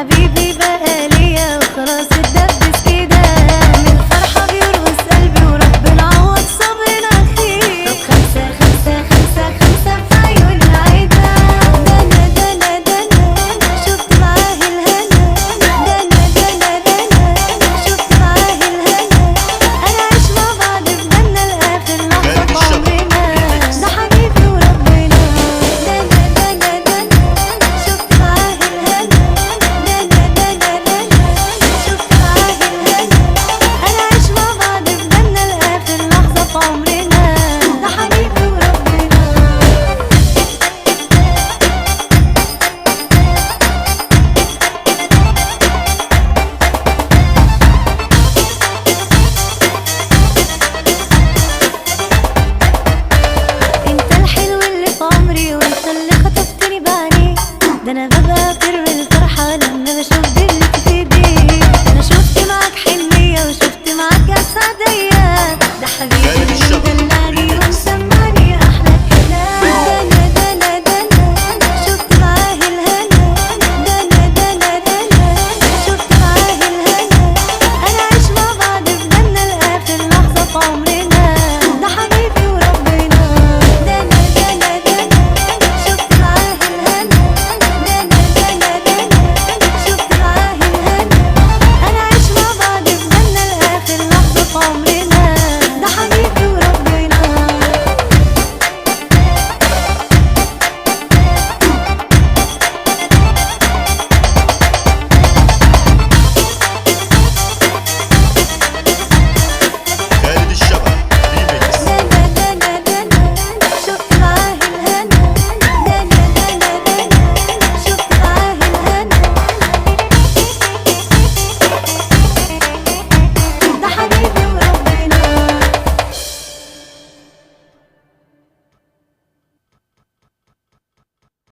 حبيبي بقى ليا وخلاص اتدبس كده، من الفرحة بيرقص قلبي وربنا عوض صبرنا خير. طب خمسة خمسة خمسة خمسة في عيون العيدة، ده أنا شفت معاه الهنا، ده أنا شفت معاه الهنا. أنا عايش مع بعض في جنة لآخر لحظة في عمرنا، ده حبيبي وربنا. ده شفت معاه الهنا، شفت معاه الهنا. أنا عايش مع بعض في جنة لآخر لحظة في عمرنا، ده حبيبي وربنا. انت الحلو اللي في عمري وانت اللي خطفتني بعينيك، ده انا ببقى طير من الفرحة لما بشوف دلك في ايديك. انا شفت معاك حنية وشفت معاك اسعد ايام، ده حبيبي اللي مدلعني